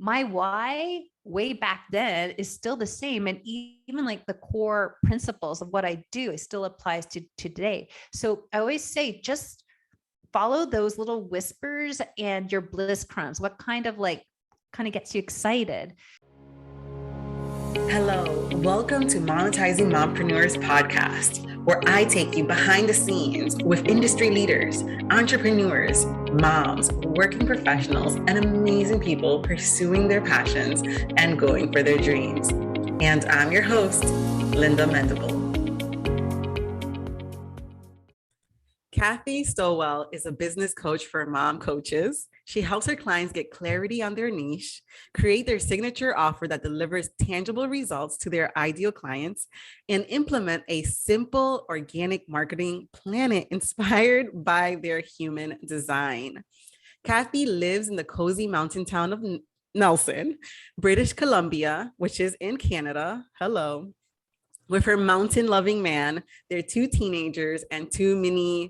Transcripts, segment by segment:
my why way back then is still the same. And even like the core principles of what I do, it still applies to today. So I always say, just follow those little whispers and your bliss crumbs. What kind of gets you excited? Hello, welcome to Monetizing Mompreneurs podcast, where I take you behind the scenes with industry leaders, entrepreneurs, moms, working professionals, and amazing people pursuing their passions and going for their dreams. And I'm your host, Linda Mendable. Kathy Stowell is a business coach for mom coaches. She helps her clients get clarity on their niche, create their signature offer that delivers tangible results to their ideal clients, and implement a simple organic marketing plan inspired by their human design. Kathy lives in the cozy mountain town of Nelson, British Columbia, which is in Canada. Hello. With her mountain-loving man, their 2 teenagers, and 2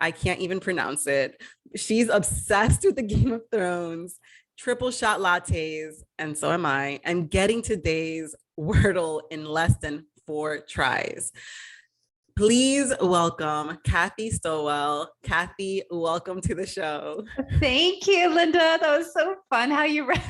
I can't even pronounce it. She's obsessed with the Game of Thrones, triple shot lattes, and so am I, and getting today's wordle in less than 4 tries. Please welcome Kathy Stowell. Kathy, welcome to the show. Thank you, Linda. That was so fun how you read.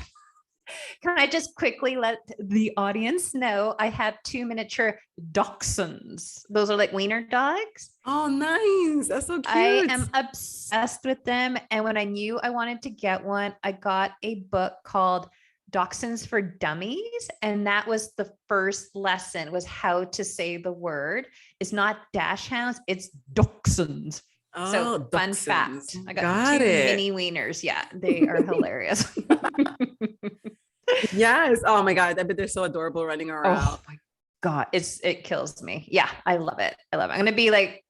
Can I just quickly let the audience know I have 2 miniature dachshunds. Those are like wiener dogs. Oh, nice. That's so cute. I am obsessed with them. And when I knew I wanted to get one, I got a book called Dachshunds for Dummies. And that was the first lesson, was how to say the word. It's not dachshunds, it's dachshunds. Oh, so fun dachshunds. fact. I got 2 mini wieners. Yeah, they are hilarious. Yes. Oh my God. I bet they're so adorable running around. Oh my God. It kills me. Yeah. I love it. I'm going to be like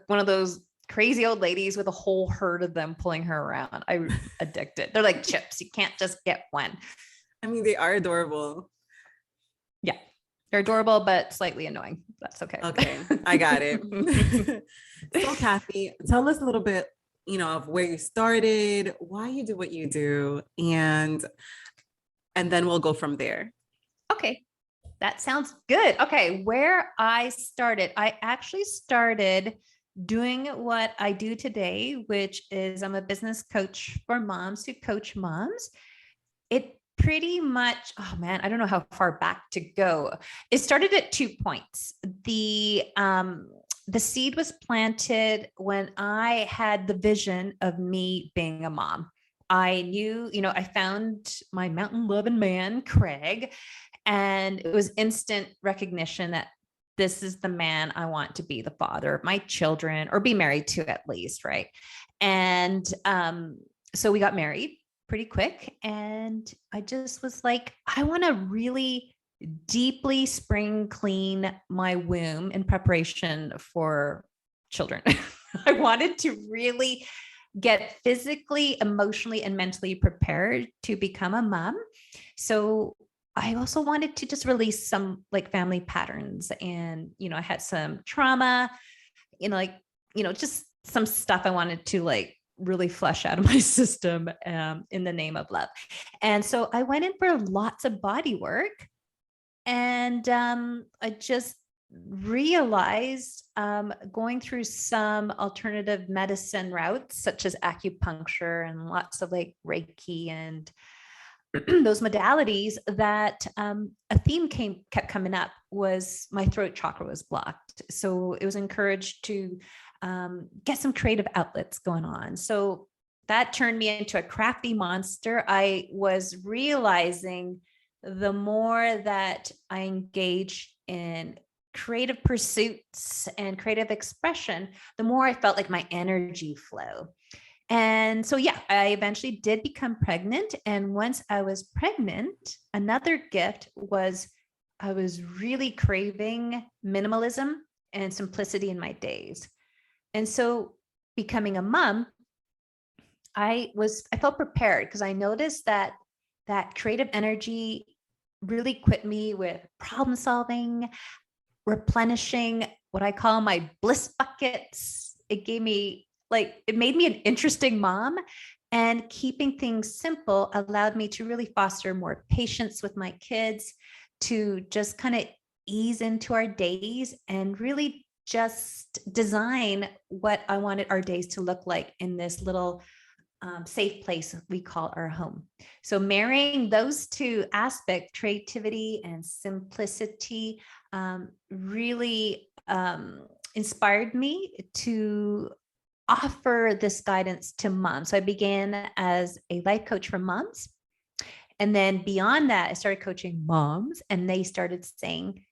one of those crazy old ladies with a whole herd of them pulling her around. I'm addicted. They're like chips. You can't just get one. I mean, they are adorable. Yeah. They're adorable, but slightly annoying. That's okay. Okay. I got it. So Kathy, tell us a little bit, of where you started, why you do what you do, and then we'll go from there. Okay. That sounds good. Okay. Where I started, I actually started doing what I do today, which is I'm a business coach for moms who coach moms. It pretty much, oh man, I don't know how far back to go. It started at 2 points. The seed was planted when I had the vision of me being a mom. I knew, I found my mountain loving man, Craig, and it was instant recognition that this is the man I want to be the father of my children, or be married to at least. Right. And so we got married pretty quick. And I just was like, I want to really deeply spring clean my womb in preparation for children. I wanted to really get physically, emotionally, and mentally prepared to become a mom. So I also wanted to just release some family patterns. And, I had some trauma, just some stuff I wanted to really flush out of my system in the name of love. And so I went in for lots of body work. And I just realized going through some alternative medicine routes, such as acupuncture and lots of Reiki and those modalities, that a theme kept coming up was my throat chakra was blocked. So it was encouraged to get some creative outlets going on. So that turned me into a crafty monster. I was realizing the more that I engaged in creative pursuits and creative expression, the more I felt like my energy flow. And so, yeah, I eventually did become pregnant. And once I was pregnant, another gift was I was really craving minimalism and simplicity in my days. And so becoming a mom, I felt prepared, because I noticed that creative energy really equipped me with problem solving, replenishing what I call my bliss buckets. It gave me it made me an interesting mom. And keeping things simple allowed me to really foster more patience with my kids, to just kind of ease into our days and really just design what I wanted our days to look like in this little safe place we call our home. So marrying those two aspects, creativity and simplicity, really inspired me to offer this guidance to moms. So I began as a life coach for moms. And then beyond that, I started coaching moms, and they started saying,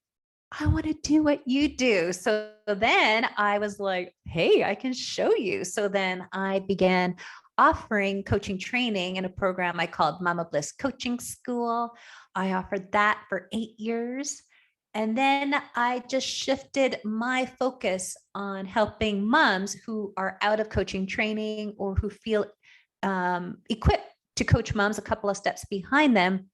I want to do what you do. So then I was like, hey, I can show you. So then I began offering coaching training in a program I called Mama Bliss Coaching School. I offered that for 8 years. And then I just shifted my focus on helping moms who are out of coaching training or who feel equipped to coach moms a couple of steps behind them,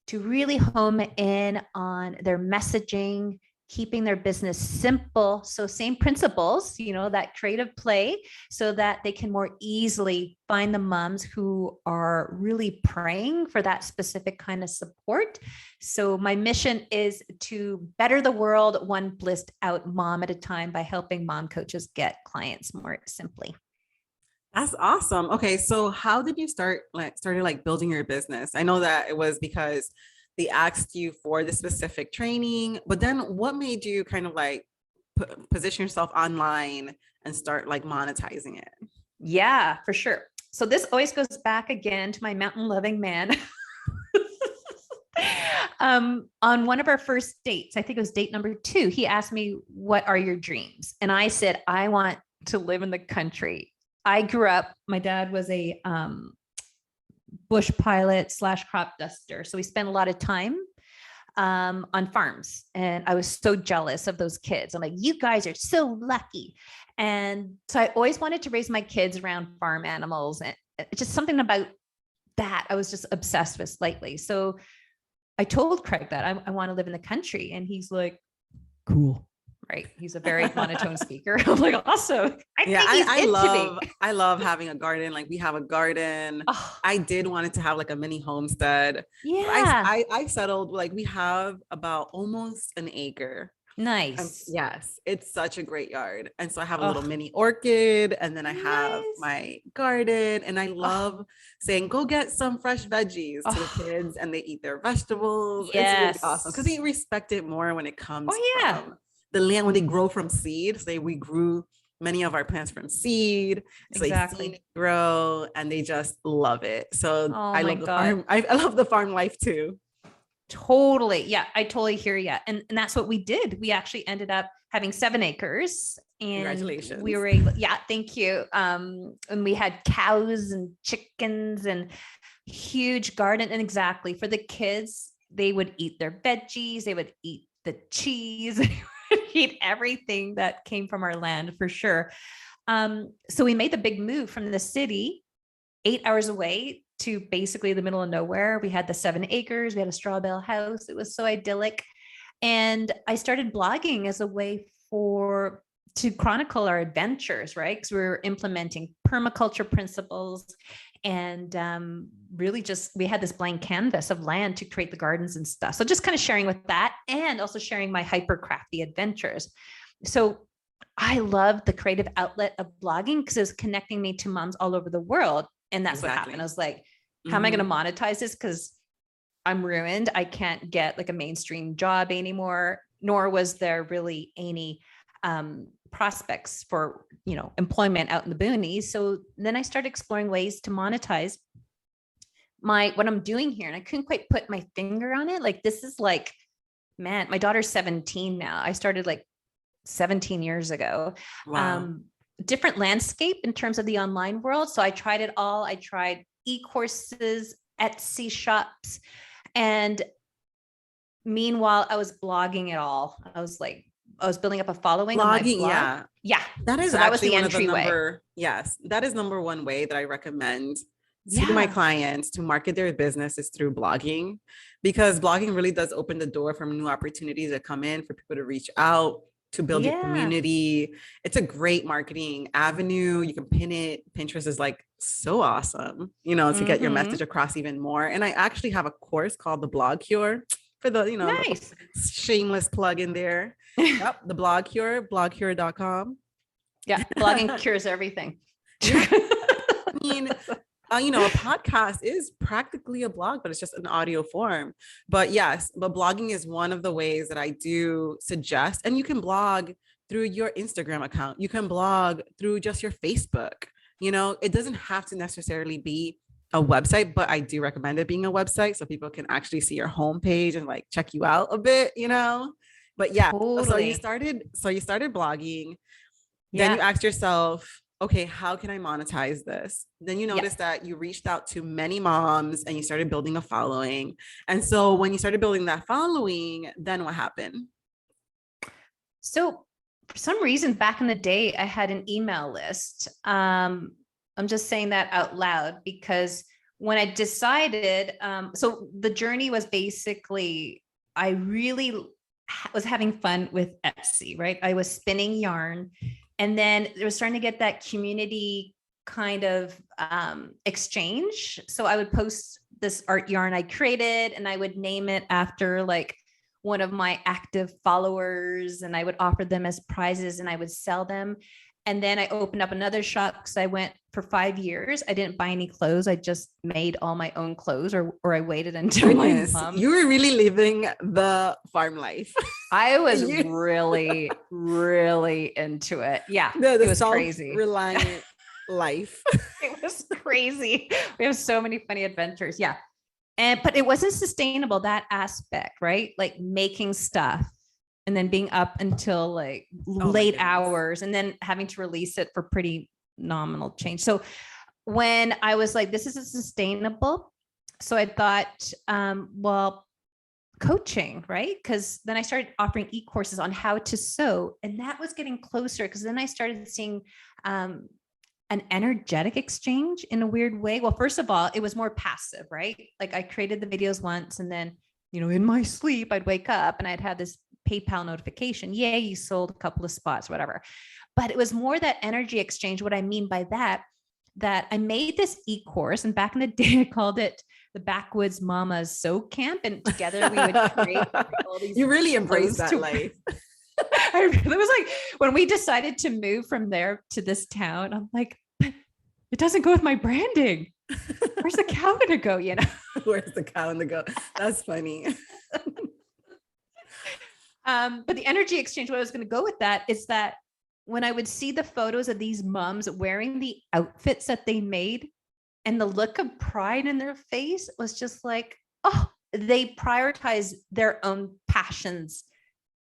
to really home in on their messaging, keeping their business simple. So same principles, that creative play, so that they can more easily find the moms who are really praying for that specific kind of support. So my mission is to better the world one blissed out mom at a time by helping mom coaches get clients more simply. That's awesome. Okay. So how did you started building your business? I know that it was because they asked you for the specific training, but then what made you kind of position yourself online and start monetizing it? Yeah, for sure. So this always goes back again to my mountain loving man. On one of our first dates, I think it was date number 2, he asked me, what are your dreams? And I said, I want to live in the country. I grew up, my dad was a bush pilot / crop duster. So we spent a lot of time on farms, and I was so jealous of those kids. I'm like, you guys are so lucky. And so I always wanted to raise my kids around farm animals, and just something about that I was just obsessed with lately. So I told Craig that I want to live in the country, and he's like, cool. Right. He's a very monotone speaker. I'm like, awesome. I love having a garden. We have a garden. Oh. I did want it to have a mini homestead. Yeah. I settled, we have about almost an acre. Nice. Yes. It's such a great yard. And so I have a little mini orchid, and then I have my garden, and I love saying, go get some fresh veggies to the kids, and they eat their vegetables. Yes. It's really awesome because they respect it more when it comes from the land, when they grow from seed. So we grew many of our plants from seed. So exactly. They see it grow, and they just love it. So I love the farm. I love the farm life too. Totally. Yeah, I totally hear you. And that's what we did. We actually ended up having 7 acres. And congratulations. We were able, thank you. And we had cows and chickens and huge garden. And exactly, for the kids, they would eat their veggies, they would eat the cheese, eat everything that came from our land, for sure. So we made the big move from the city 8 hours away to basically the middle of nowhere. We had the 7 acres, we had a straw bale house. It was so idyllic. And I started blogging as a way to chronicle our adventures, right? Because we were implementing permaculture principles, and really we had this blank canvas of land to create the gardens and stuff. So just kind of sharing with that, and also sharing my hyper crafty adventures. So I love the creative outlet of blogging because it was connecting me to moms all over the world. And that's what happened. I was like, how am I going to monetize this? Because I'm ruined. I can't get a mainstream job anymore, nor was there really any prospects for, employment out in the boonies. So then I started exploring ways to monetize what I'm doing here. And I couldn't quite put my finger on it. This is man, my daughter's 17 now. I started 17 years ago. Wow. Different landscape in terms of the online world. So I tried it all. I tried e-courses, Etsy shops. And meanwhile, I was blogging it all. I was building up a following on my blog. Yeah. That is actually one of the that is number one way that I recommend to my clients to market their business is through blogging, because blogging really does open the door for new opportunities that come in, for people to reach out, to build your community. It's a great marketing avenue. You can pin it. Pinterest is so awesome, to get your message across even more. And I actually have a course called the Blog Cure for the, Nice. the shameless plug in there. Yep, the Blog Cure, blogcure.com. Yeah, blogging cures everything. I mean, a podcast is practically a blog, but it's just an audio form. But yes, but blogging is one of the ways that I do suggest. And you can blog through your Instagram account. You can blog through just your Facebook. It doesn't have to necessarily be a website, but I do recommend it being a website so people can actually see your homepage and like check you out a bit, But yeah, Totally. so you started blogging. Then you asked yourself, okay, how can I monetize this? Then you noticed that you reached out to many moms and you started building a following. And so when you started building that following, then what happened? So for some reason, back in the day, I had an email list. I'm just saying that out loud because when I decided, so the journey was basically, I really was having fun with Etsy, right? I was spinning yarn. And then it was starting to get that community kind of exchange. So I would post this art yarn I created and I would name it after like one of my active followers and I would offer them as prizes and I would sell them. And then I opened up another shop because I went for 5 years. I didn't buy any clothes. I just made all my own clothes or I waited until my mom. You were really living the farm life. I was really, really into it. Yeah. It was crazy. Reliant life. It was crazy. We have so many funny adventures. Yeah. But it wasn't sustainable, that aspect, right? Like making stuff and then being up until like late hours and then having to release it for pretty nominal change. So when I was like, this isn't sustainable. So I thought, well, coaching, right? Because then I started offering e-courses on how to sew. And that was getting closer because then I started seeing an energetic exchange in a weird way. Well, first of all, it was more passive, right? Like I created the videos once and then, in my sleep, I'd wake up and I'd have this PayPal notification. Yay, you sold a couple of spots, whatever. But it was more that energy exchange. What I mean by that I made this e-course and back in the day, I called it the Backwoods Mama's Sew Camp. And together we would create all these. You really embraced that life. It was like when we decided to move from there to this town, I'm like, it doesn't go with my branding. Where's the cow gonna go? Where's the cow gonna go? That's funny. But the energy exchange, what I was going to go with that is that when I would see the photos of these moms wearing the outfits that they made and the look of pride in their face was just like, oh, they prioritize their own passions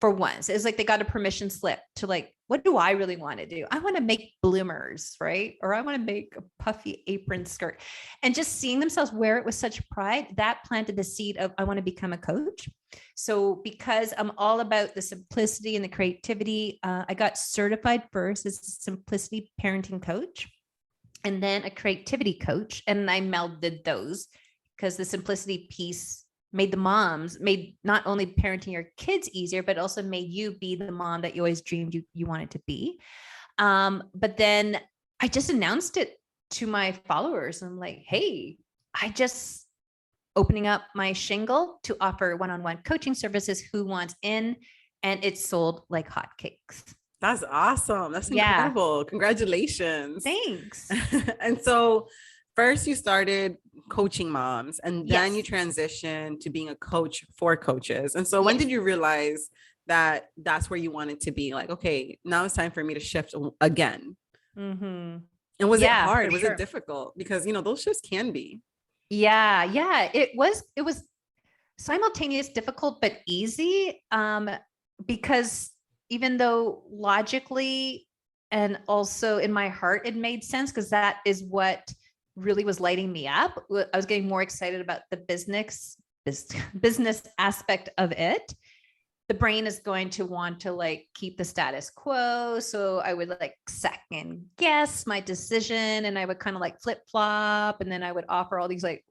for once. It's like they got a permission slip to like, what do I really want to do? I want to make bloomers, right? Or I want to make a puffy apron skirt. And just seeing themselves wear it with such pride, that planted the seed of I want to become a coach. So because I'm all about the simplicity and the creativity, I got certified first as a simplicity parenting coach and then a creativity coach. And I melded those because the simplicity piece made not only parenting your kids easier, but also made you be the mom that you always dreamed you wanted to be. But then I just announced it to my followers. I'm like, hey, I just opening up my shingle to offer one-on-one coaching services. Who wants in? And it's sold like hotcakes. That's awesome. That's incredible. Congratulations. Thanks. And so first you started coaching moms and then you transitioned to being a coach for coaches. And so when did you realize that that's where you wanted to be? Like, okay, now it's time for me to shift again. Mm-hmm. And was it hard? Was it difficult? Because, those shifts can be. Yeah. It was simultaneous, difficult, but easy. Because even though logically and also in my heart, it made sense because that is what really was lighting me up. I was getting more excited about the business aspect of it. The brain is going to want to like keep the status quo. So I would like second guess my decision and I would kind of like flip flop. And then I would offer all these like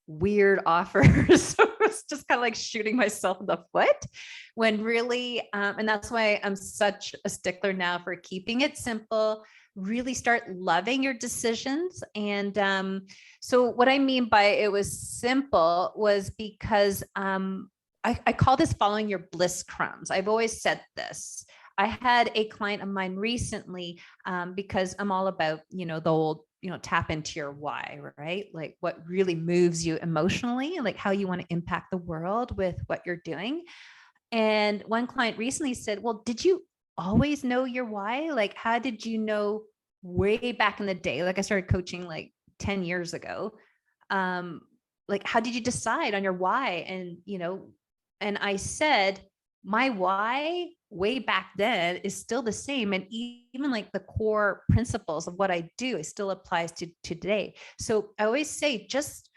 weird offers. So it was just kind of like shooting myself in the foot when really, and that's why I'm such a stickler now for keeping it simple. really start loving your decisions. And so what I mean by it was simple was because I call this following your bliss crumbs. I've always said this. I had a client of mine recently because I'm all about, the old, tap into your why, right? Like what really moves you emotionally, like how you want to impact the world with what you're doing. And one client recently said, well, did you always know your why? Like, how did you know way back in the day? Like I started coaching like 10 years ago. Like, how did you decide on your why? And, and I said, my why way back then is still the same. And even like the core principles of what I do, it still applies to today. So I always say, just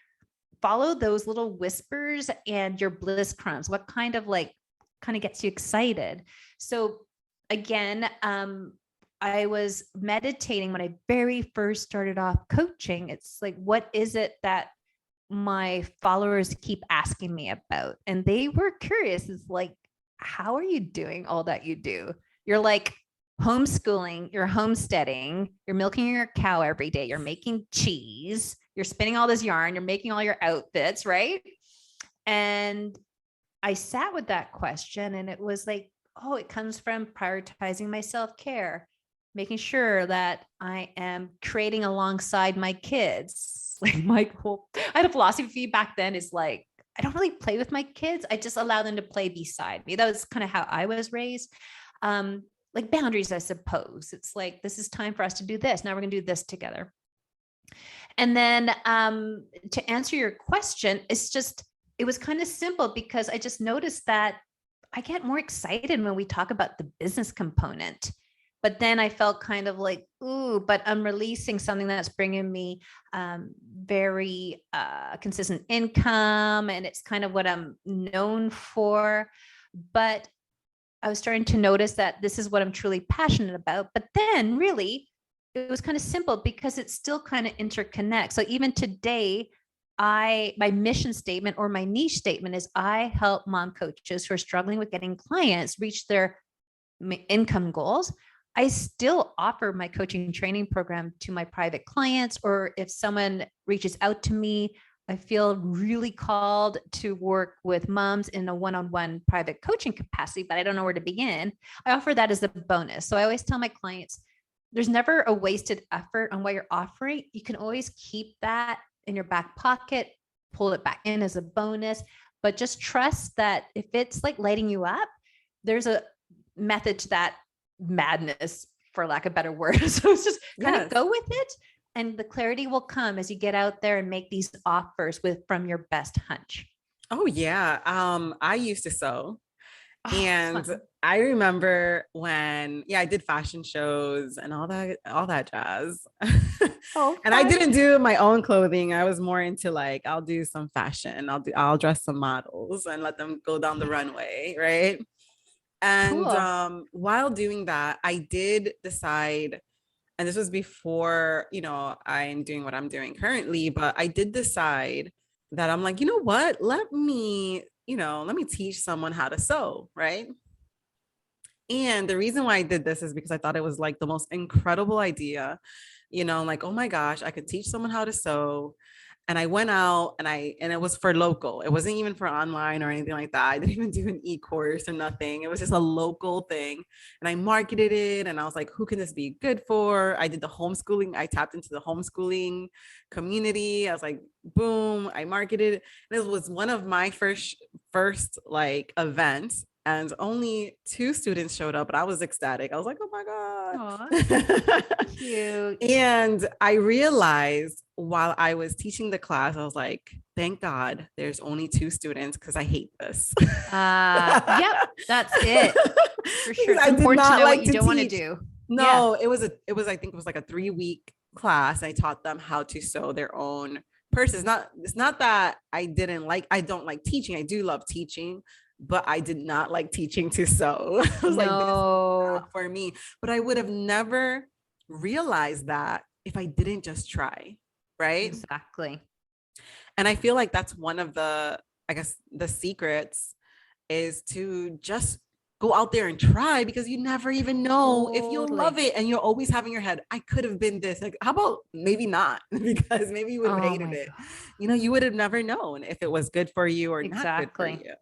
follow those little whispers and your bliss crumbs. What kind of gets you excited? So again, I was meditating when I very first started off coaching. It's like, what is it that my followers keep asking me about? And they were curious. It's like, how are you doing all that you do? You're like homeschooling, you're homesteading, you're milking your cow every day, you're making cheese, you're spinning all this yarn, you're making all your outfits, right? And I sat with that question and it was like, oh, it comes from prioritizing my self-care, making sure that I am creating alongside my kids. Like I had a philosophy back then is like, I don't really play with my kids. I just allow them to play beside me. That was kind of how I was raised. Like boundaries, I suppose. It's like, this is time for us to do this. Now we're going to do this together. And then to answer your question, it was kind of simple because I just noticed that I get more excited when we talk about the business component. But then I felt kind of like, ooh, but I'm releasing something that's bringing me very consistent income. And it's kind of what I'm known for. But I was starting to notice that this is what I'm truly passionate about. But then really, it was kind of simple because it still kind of interconnects. So even today, my mission statement or my niche statement is I help mom coaches who are struggling with getting clients reach their income goals. I still offer my coaching training program to my private clients, or if someone reaches out to me, I feel really called to work with moms in a one-on-one private coaching capacity, but I don't know where to begin. I offer that as a bonus. So I always tell my clients, there's never a wasted effort on what you're offering. You can always keep that in your back pocket, pull it back in as a bonus, but just trust that if it's like lighting you up, there's a method to that madness, for lack of a better word. So it's just kind of go with it, and the clarity will come as you get out there and make these offers from your best hunch. Oh yeah. I used to sew. And Fun. I remember when, I did fashion shows and all that jazz. And I didn't do my own clothing. I was more into like, I'll do some fashion. I'll dress some models and let them go down the runway. Right. And Cool. while doing that, I did decide, and this was before, I'm doing what I'm doing currently, but I did decide that I'm like, you know what, let me teach someone how to sew, right? And the reason why I did this is because I thought it was like the most incredible idea, like, oh my gosh, I could teach someone how to sew. And I went out and it was for local. It wasn't even for online or anything like that. I didn't even do an e-course or nothing. It was just a local thing. And I marketed it and I was like, who can this be good for? I did the homeschooling. I tapped into the homeschooling community. I was like, boom, I marketed it. And it was one of my first like events. And only 2 students showed up, but I was ecstatic. I was like, oh my God. Cute. And I realized while I was teaching the class, I was like, thank God there's only 2 students because I hate this. Yep, that's it. For sure. It's I did important to not know like what you to don't want to teach. do. No, it was I think it was like a 3-week class. I taught them how to sew their own purses. It's not that I don't like teaching. I do love teaching, but I did not like teaching to sew. I was like, this is not for me. But I would have never realized that if I didn't just try, right? Exactly. And I feel like that's one of the secrets is to just go out there and try, because you never even know if you'll Totally. love it. And you're always having your head, I could have been this. Like, how about maybe not? Because maybe you would have Oh hated my it. God. You would have never known if it was good for you or not good for Exactly. you.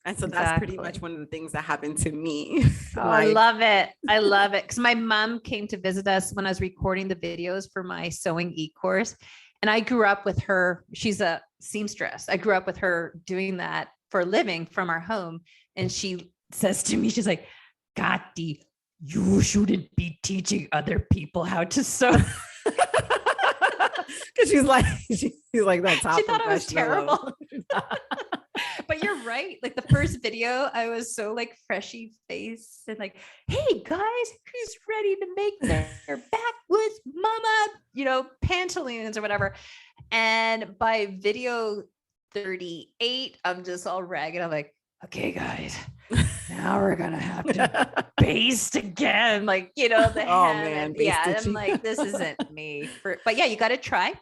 And so that's pretty much Exactly. one of the things that happened to me. Oh, I Like, love it. I love it. Because my mom came to visit us when I was recording the videos for my sewing e-course. And I grew up with her. She's a seamstress. I grew up with her doing that for a living from our home. And she says to me, she's like, Gatti, you shouldn't be teaching other people how to sew. because she's like, that top She thought it was professional. terrible. But you're right. Like the first video, I was so like freshy face and like, hey guys, who's ready to make their backwoods mama, pantaloons or whatever. And by video 38, I'm just all ragged. I'm like, okay, guys, now we're gonna have to baste again. Like, the Oh, hem. man, And yeah, baste I'm stitching. like, this isn't me. But yeah, you got to try.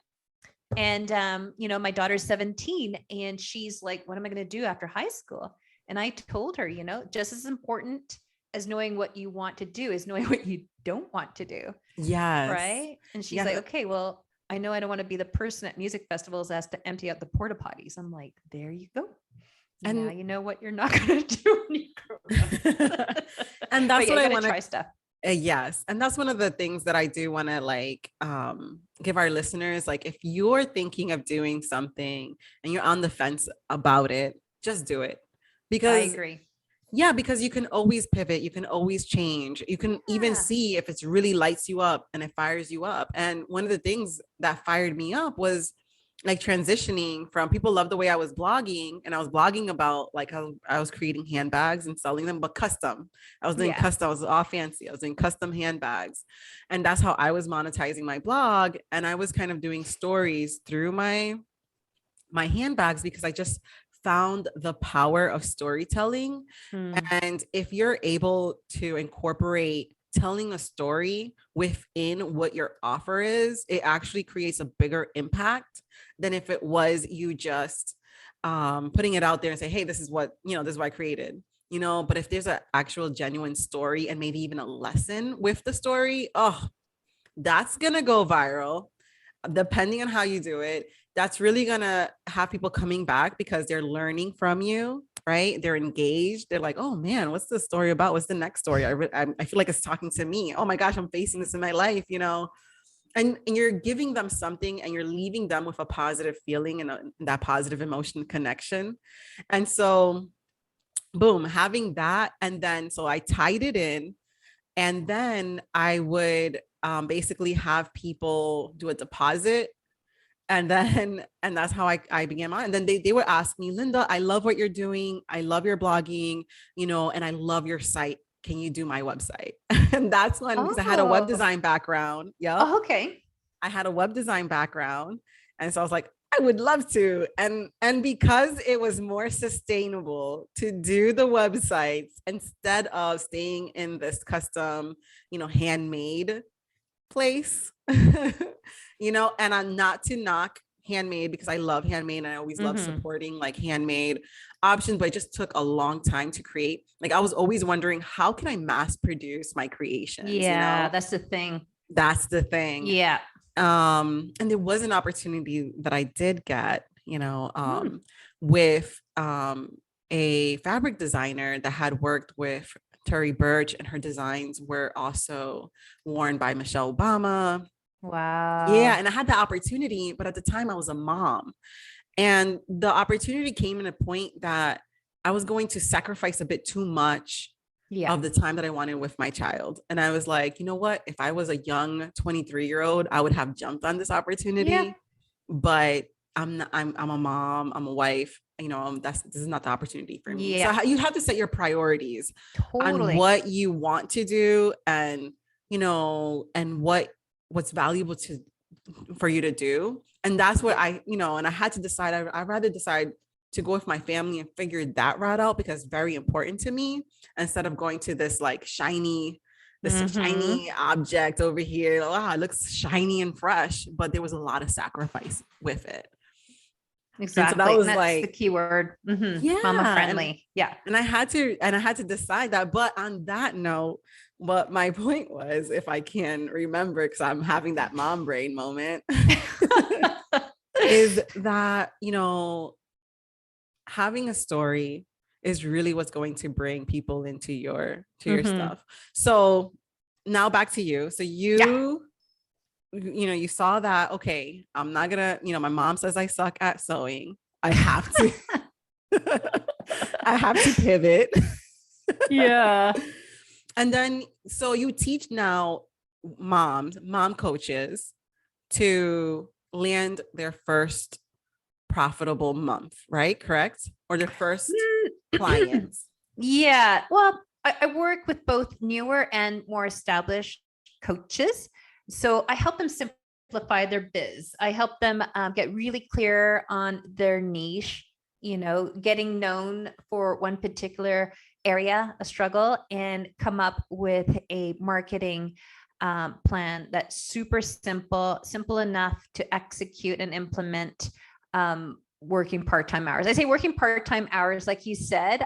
And, my daughter's 17 and she's like, what am I going to do after high school? And I told her, just as important as knowing what you want to do is knowing what you don't want to do. Yes. Right. And she's Yeah. like, okay, well, I know I don't want to be the person at music festivals asked to empty out the porta potties. I'm like, there you go. And now you know what you're not going to do when you grow up. And that's what I want to try stuff. Yes. And that's one of the things that I do want to give our listeners, like, if you're thinking of doing something and you're on the fence about it, just do it. Because I agree. Yeah, because you can always pivot. You can always change. You can even see if it's really lights you up and it fires you up. And one of the things that fired me up was like transitioning from, people love the way I was blogging, and I was blogging about like how I was creating handbags and selling them, but custom. I was doing custom. I was all fancy. I was doing custom handbags, and that's how I was monetizing my blog. And I was kind of doing stories through my handbags because I just found the power of storytelling. And if you're able to incorporate telling a story within what your offer is, it actually creates a bigger impact than if it was you just putting it out there and say, hey, this is what I created. But if there's an actual genuine story and maybe even a lesson with the story, that's gonna go viral. Depending on how you do it, that's really gonna have people coming back because they're learning from you, right? They're engaged. They're like, oh man, what's the story about? What's the next story? I feel like it's talking to me. Oh my gosh, I'm facing this in my life, and you're giving them something and you're leaving them with a positive feeling and that positive emotion connection. And so boom, having that. And then, so I tied it in, and then I would basically have people do a deposit. And that's how I began on. And then they would ask me, Linda, I love what you're doing. I love your blogging, and I love your site. Can you do my website? And that's when, because I had a web design background. Yeah. Oh, okay. I had a web design background. And so I was like, I would love to. And because it was more sustainable to do the websites instead of staying in this custom, handmade place, and I'm not to knock handmade, because I love handmade and I always love supporting like handmade options, but it just took a long time to create. Like I was always wondering, how can I mass produce my creations? Yeah, that's the thing. That's the thing. Yeah. And there was an opportunity that I did get, with a fabric designer that had worked with Terry Birch, and her designs were also worn by Michelle Obama. Wow. Yeah. And I had the opportunity, but at the time I was a mom, and the opportunity came in a point that I was going to sacrifice a bit too much of the time that I wanted with my child. And I was like, you know what, if I was a young 23-year-old, I would have jumped on this opportunity, but I'm a mom, I'm a wife, this is not the opportunity for me. So you have to set your priorities on what you want to do, and, and what's valuable for you to do. And that's what and I had to decide, I'd rather decide to go with my family and figure that route out, because it's very important to me, instead of going to this like shiny object over here. Wow, it looks shiny and fresh, but there was a lot of sacrifice with it. And so that Exactly. And was that's the like, key word. Mama yeah. friendly. Yeah. And I had to decide that. But on that note, what my point was, if I can remember, because I'm having that mom brain moment, is that, you know, having a story is really what's going to bring people into your stuff. So now back to you. So Yeah. you know, you saw that, okay, I'm not gonna, you know, my mom says I suck at sewing. I have to, I have to pivot. Yeah. And then, so you teach now mom coaches to land their first profitable month, right? Correct? Or their first clients. Yeah. Well, I work with both newer and more established coaches. So I help them simplify their biz. I help them get really clear on their niche, you know, getting known for one particular area, a struggle, and come up with a marketing plan that's super simple enough to execute and implement, working part-time hours. I say working part-time hours, like you said,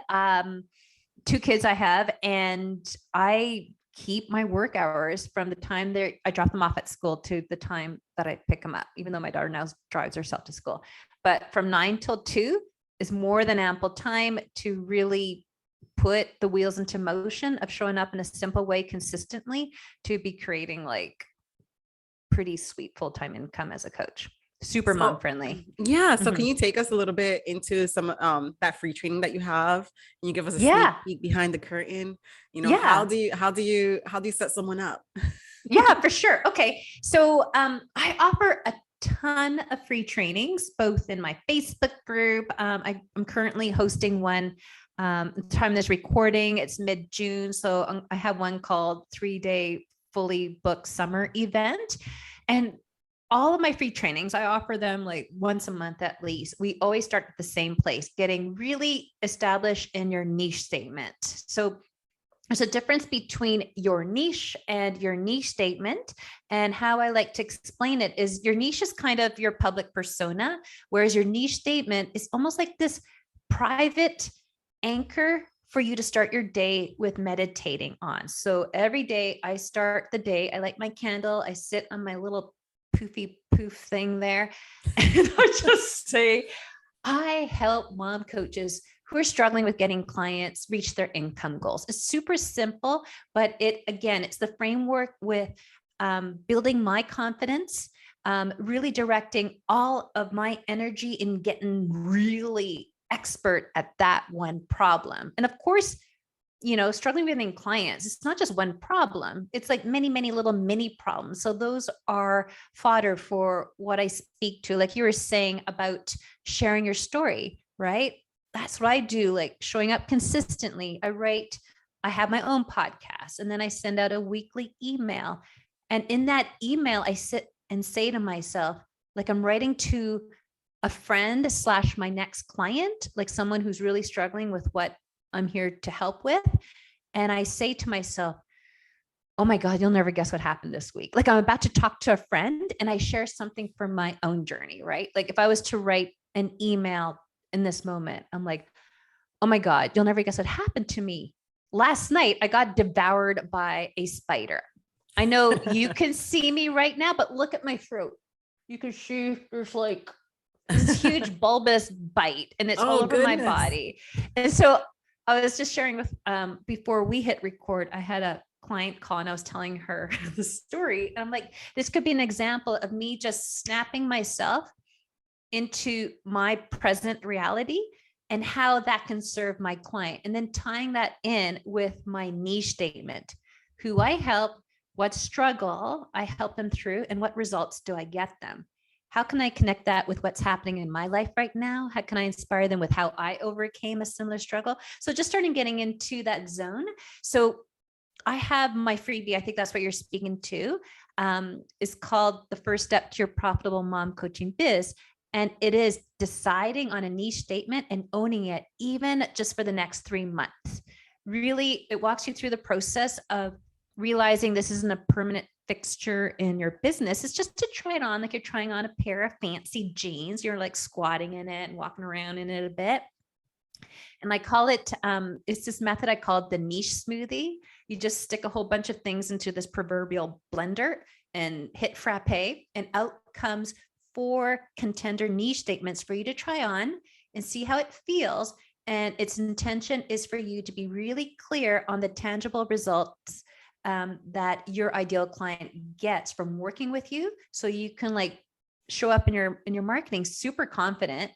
2 kids I have, and I keep my work hours from the time I drop them off at school to the time that I pick them up, even though my daughter now drives herself to school. But from 9 till 2 is more than ample time to really put the wheels into motion of showing up in a simple way consistently to be creating like pretty sweet full-time income as a coach. Super mom friendly. Yeah. So can you take us a little bit into some that free training that you have? Can you give us a sneak peek behind the curtain? You know, how do you set someone up? Yeah, for sure. Okay. So I offer a ton of free trainings, both in my Facebook group. I'm currently hosting one. The time this recording, it's mid-June. So I have one called 3-day fully booked summer event. And all of my free trainings, I offer them like once a month at least. We always start at the same place, getting really established in your niche statement. So there's a difference between your niche and your niche statement. And how I like to explain it is your niche is kind of your public persona, whereas your niche statement is almost like this private anchor for you to start your day with meditating on. So every day I start the day, I light my candle, I sit on my little poofy poof thing there, and I just say, I help mom coaches who are struggling with getting clients reach their income goals. It's super simple, but it's the framework with building my confidence, really directing all of my energy in getting really expert at that one problem. And of course, you know, struggling with getting clients, it's not just one problem. It's like many, many little mini problems. So those are fodder for what I speak to. Like you were saying about sharing your story, right? That's what I do, like showing up consistently. I have my own podcast, and then I send out a weekly email. And in that email, I sit and say to myself, like I'm writing to a friend / my next client, like someone who's really struggling with what I'm here to help with. And I say to myself, oh my God, you'll never guess what happened this week. Like I'm about to talk to a friend and I share something from my own journey, right? Like if I was to write an email in this moment, I'm like, oh my God, you'll never guess what happened to me. Last night, I got devoured by a spider. I know you can see me right now, but look at my throat. You can see there's like this huge bulbous bite and it's all over my body. And so I was just sharing with, before we hit record, I had a client call and I was telling her the story. And I'm like, this could be an example of me just snapping myself into my present reality and how that can serve my client. And then tying that in with my niche statement, who I help, what struggle I help them through, and what results do I get them? How can I connect that with what's happening in my life right now? How can I inspire them with how I overcame a similar struggle? So just starting getting into that zone. So I have my freebie, I think that's what you're speaking to, is called The First Step to Your Profitable Mom Coaching Biz. And it is deciding on a niche statement and owning it, even just for the next 3 months. Really, it walks you through the process of realizing this isn't a permanent fixture in your business. It's just to try it on, like you're trying on a pair of fancy jeans. You're like squatting in it and walking around in it a bit. And I call it, it's this method I call it the niche smoothie. You just stick a whole bunch of things into this proverbial blender and hit frappe, and out comes 4 contender niche statements for you to try on and see how it feels. And its intention is for you to be really clear on the tangible results that your ideal client gets from working with you. So you can like show up in your marketing super confident,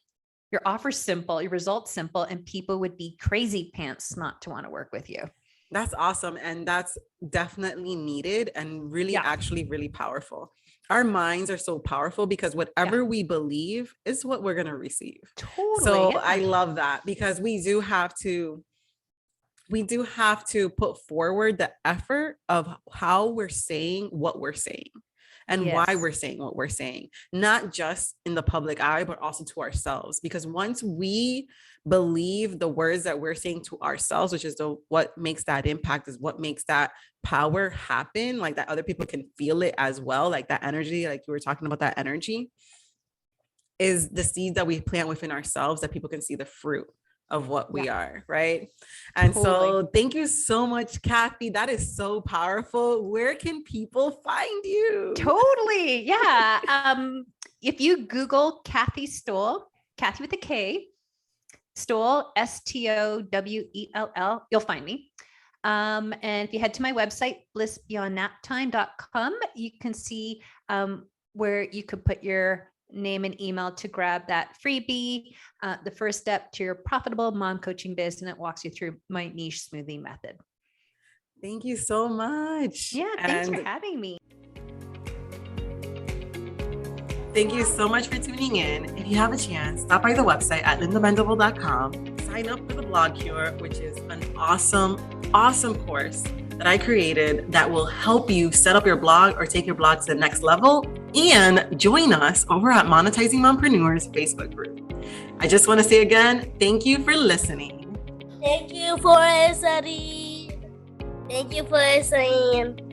your offer's simple, your results simple, and people would be crazy pants not to want to work with you. That's awesome. And that's definitely needed and really actually really powerful. Our minds are so powerful because whatever we believe is what we're going to receive. Totally. So I love that, because we do have to put forward the effort of how we're saying what we're saying and why we're saying what we're saying, not just in the public eye, but also to ourselves. Because once we believe the words that we're saying to ourselves, which is what makes that impact, is what makes that power happen, like that other people can feel it as well. Like that energy, like you were talking about, that energy is the seed that we plant within ourselves, that people can see the fruit of what we are, right? And so thank you so much, Kathy. That is so powerful. Where can people find you? Totally. Yeah. If you Google Kathy Stowell, Kathy with a K, Stowell, Stowell, you'll find me. And if you head to my website, blissbeyondnaptime.com, you can see where you could put your name and email to grab that freebie. The first step to your profitable mom coaching business, and it walks you through my niche smoothie method. Thank you so much. Yeah, thanks for having me. Thank you so much for tuning in. If you have a chance, stop by the website at lindamendable.com. Sign up for the Blog Cure, which is an awesome course that I created that will help you set up your blog or take your blog to the next level. And join us over at Monetizing Mompreneurs Facebook group. I just want to say again, thank you for listening. Thank you for listening. Thank you for listening.